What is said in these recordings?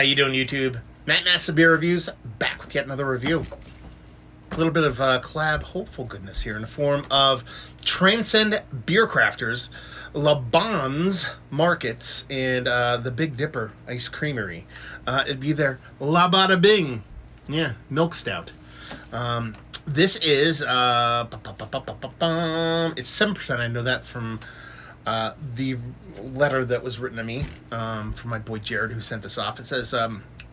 How you doing, YouTube? Matt Massa Beer Reviews, back with yet another review. A little bit of collab hopeful goodness here in the form of Transcend Beer Crafters, LaBonnes Markets, and the Big Dipper Ice Creamery. It'd be their Bada Bing. Yeah, milk stout. This is, it's 7%. I know that from the letter that was written to me from my boy Jared, who sent this off. It says,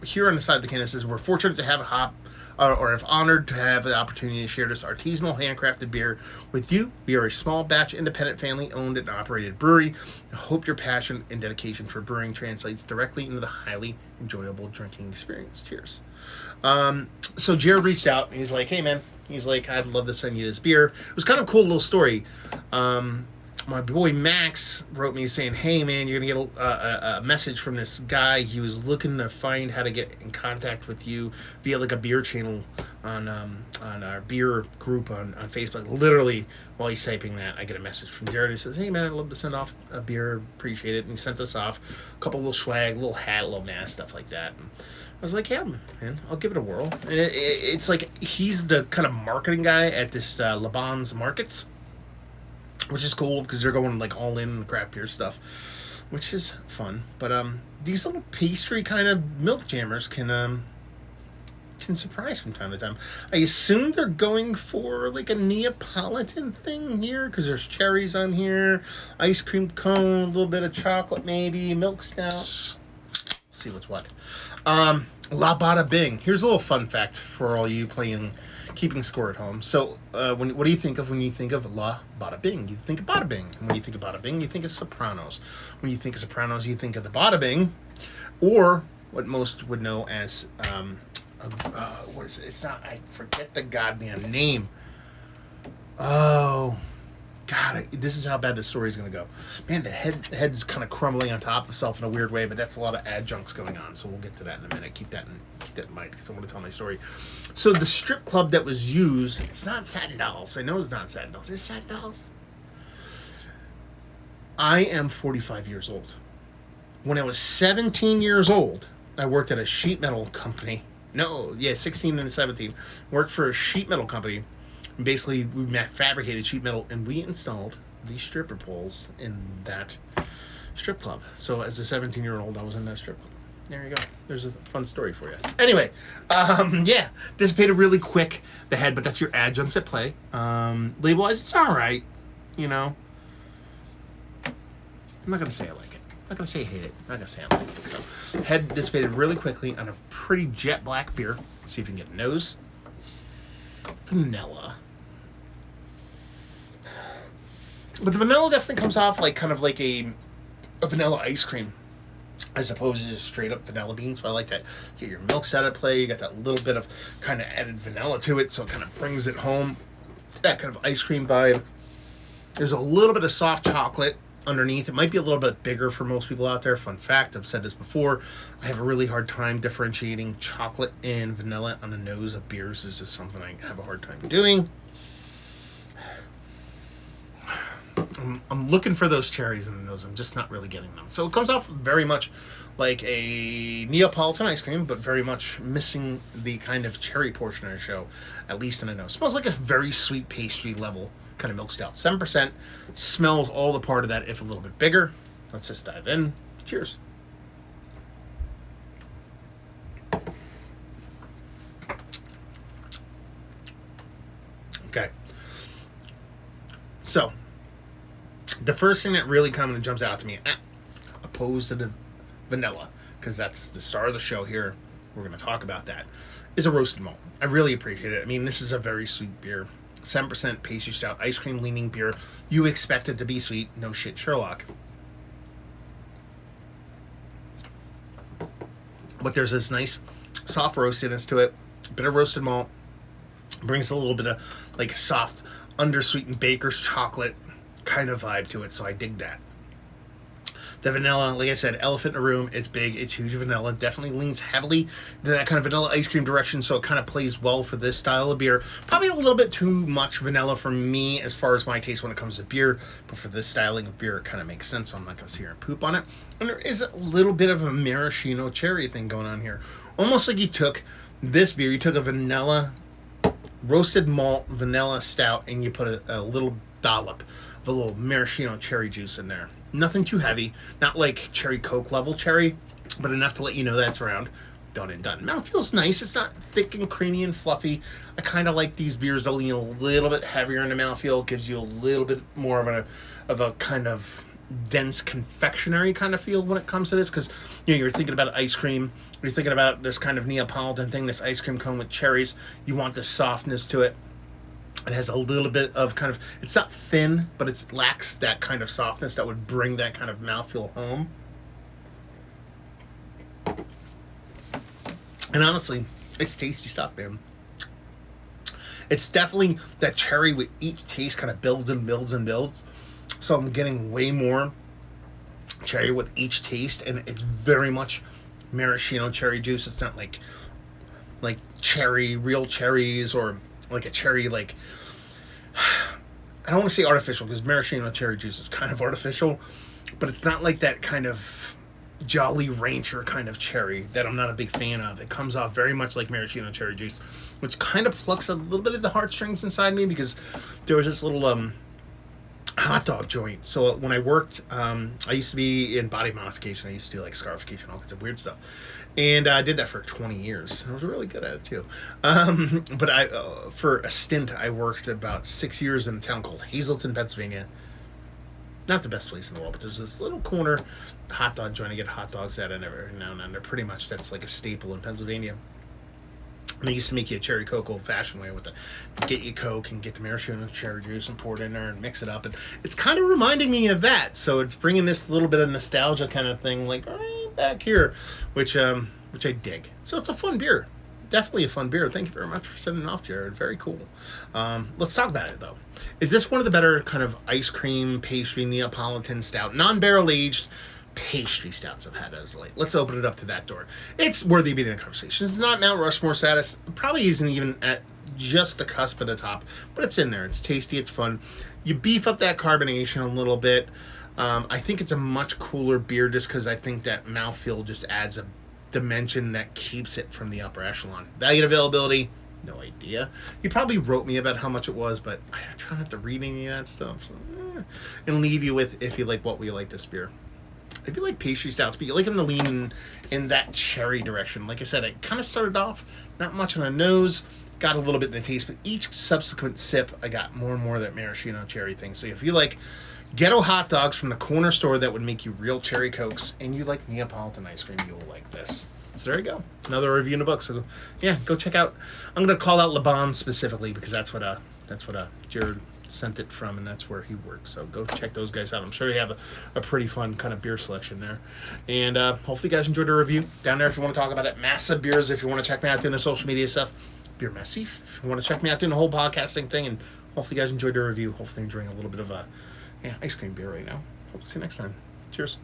here on the side of the can, it says, we're fortunate to have a hop, or if honored to have the opportunity to share this artisanal handcrafted beer with you. We are a small batch, independent, family owned and operated brewery. I hope your passion and dedication for brewing translates directly into the highly enjoyable drinking experience. Cheers. So Jared reached out and he's like, hey man, he's like, I'd love to send you this beer. It was kind of a cool little story. My boy Max wrote me saying, hey man, you're gonna get a message from this guy. He was looking to find how to get in contact with you via like a beer channel on our beer group on Facebook. Literally while he's typing that, I get a message from Jared. He says, hey man, I'd love to send off a beer, appreciate it. And he sent us off a couple little swag, little hat, little mask, stuff like that. And I was like, yeah man, I'll give it a whirl. And it's like he's the kind of marketing guy at this LaBonnes Markets, which is cool because they're going like all in craft beer stuff, which is fun. But these little pastry kind of milk jammers can surprise from time to time. I assume they're going for like a Neapolitan thing here because there's cherries on here, ice cream cone, a little bit of chocolate maybe, milk stout. See what's what. Bada Bing. Here's a little fun fact for all you keeping score at home. So, what do you think of when you think of Bada Bing? You think of Bada Bing. And when you think of Bada Bing, you think of Sopranos. When you think of Sopranos, you think of the Bada Bing, or what most would know as what is it? It's not. I forget the goddamn name. Oh. God, this is how bad the story is going to go. Man, the head's kind of crumbling on top of itself in a weird way, but that's a lot of adjuncts going on, so we'll get to that in a minute. Keep that in mind, because I want to tell my story. So the strip club that was used, it's not Satin Dolls. I know it's not Satin Dolls. Is it Satin Dolls? I am 45 years old. When I was 17 years old, I worked at a sheet metal company. 16 and 17. Worked for a sheet metal company. Basically, we fabricated sheet metal, and we installed these stripper poles in that strip club. So as a 17-year-old, I was in that strip club. There you go. There's a fun story for you. Anyway, dissipated really quick, the head, but that's your adjuncts at play. Label-wise, it's all right, you know. I'm not going to say I like it. I'm not going to say I hate it. I'm not going to say I like it. So, head dissipated really quickly on a pretty jet black beer. Let's see if we can get a nose. Vanilla. But the vanilla definitely comes off like kind of like a vanilla ice cream as opposed to just straight up vanilla beans. So I like that. You get your milk stout at play. You got that little bit of kind of added vanilla to it, so it kind of brings it home. It's that kind of ice cream vibe. There's a little bit of soft chocolate underneath. It might be a little bit bigger for most people out there. Fun fact, I've said this before, I have a really hard time differentiating chocolate and vanilla on the nose of beers. This is something I have a hard time doing. I'm looking for those cherries in the nose. I'm just not really getting them. So it comes off very much like a Neapolitan ice cream, but very much missing the kind of cherry portion of the show, at least in the nose. Smells like a very sweet pastry level kind of milk stout. 7%. Smells all the part of that, if a little bit bigger. Let's just dive in. Cheers. Okay. So, the first thing that really comes and jumps out to me, opposed to the vanilla, because that's the star of the show here, we're going to talk about that, is a roasted malt. I really appreciate it. I mean, this is a very sweet beer. 7% pastry stout, ice cream leaning beer. You expect it to be sweet. No shit, Sherlock. But there's this nice soft roastiness to it. A bit of roasted malt. Brings a little bit of like soft, undersweetened baker's chocolate kind of vibe to it, so I dig that. The vanilla, like I said, elephant in the room. It's big. It's huge vanilla. Definitely leans heavily in that kind of vanilla ice cream direction, so it kind of plays well for this style of beer. Probably a little bit too much vanilla for me as far as my taste when it comes to beer, but for this styling of beer, it kind of makes sense, so I'm not going to sit here and poop on it. And there is a little bit of a maraschino cherry thing going on here. Almost like you took this beer, you took a vanilla, roasted malt vanilla stout, and you put a little dollop of a little maraschino cherry juice in there. Nothing too heavy, not like cherry Coke level cherry, but enough to let you know that's around. Done and done. Mouthfeel's nice. It's not thick and creamy and fluffy. I kind of like these beers that lean a little bit heavier in the mouthfeel. It gives you a little bit more of a kind of dense confectionery kind of feel when it comes to this, because you're thinking about ice cream, you're thinking about this kind of Neapolitan thing, this ice cream cone with cherries. You want the softness to it. It has a little bit of kind of, it's not thin, but it lacks that kind of softness that would bring that kind of mouthfeel home. And honestly, it's tasty stuff, man. It's definitely that cherry with each taste kind of builds and builds and builds. So I'm getting way more cherry with each taste, and it's very much maraschino cherry juice. It's not like cherry, real cherries, or like a cherry, like, I don't want to say artificial, because maraschino cherry juice is kind of artificial, but it's not like that kind of Jolly Rancher kind of cherry that I'm not a big fan of. It comes off very much like maraschino cherry juice, which kind of plucks a little bit of the heartstrings inside me, because there was this little hot dog joint. So when I worked, I used to be in body modification. I used to do like scarification, all kinds of weird stuff, and I did that for 20 years. I was really good at it too. But I for a stint, I worked about 6 years in a town called Hazleton, Pennsylvania. Not the best place in the world, but there's this little corner hot dog joint I get hot dogs at every now and then. They're pretty much, that's like a staple in Pennsylvania. And they used to make you a cherry Coke old-fashioned way with the, get you Coke and get the maraschino cherry juice and pour it in there and mix it up. And it's kind of reminding me of that. So it's bringing this little bit of nostalgia kind of thing, like right back here, which I dig. So it's a fun beer. Definitely a fun beer. Thank you very much for sending it off, Jared. Very cool. Let's talk about it, though. Is this one of the better kind of ice cream, pastry, Neapolitan stout, non-barrel aged pastry stouts I've had as late? Let's open it up to that door. It's worthy of being in a conversation. It's not Mount Rushmore status. Probably isn't even at just the cusp of the top, but it's in there. It's tasty. It's fun. You beef up that carbonation a little bit. I think it's a much cooler beer just because I think that mouthfeel just adds a dimension that keeps it from the upper echelon. Value and availability, no idea. You probably wrote me about how much it was, but I try not to read any of that stuff. So, and leave you with, if you like what we like this beer. If you like pastry stouts, but you like them to lean in that cherry direction. Like I said, I kind of started off not much on the nose, got a little bit in the taste, but each subsequent sip, I got more and more of that maraschino cherry thing. So if you like ghetto hot dogs from the corner store that would make you real cherry Cokes, and you like Neapolitan ice cream, you'll like this. So there you go. Another review in the book. So yeah, go check out. I'm going to call out LaBonnes specifically because that's what Jared sent it from, and that's where he works. So go check those guys out. I'm sure you have a pretty fun kind of beer selection there. And hopefully you guys enjoyed the review. Down there if you want to talk about it. Massive Beers if you want to check me out doing the social media stuff. Beer Massif if you want to check me out doing the whole podcasting thing. And hopefully you guys enjoyed the review. Hopefully enjoying a little bit of ice cream beer right now. Hope to see you next time. Cheers.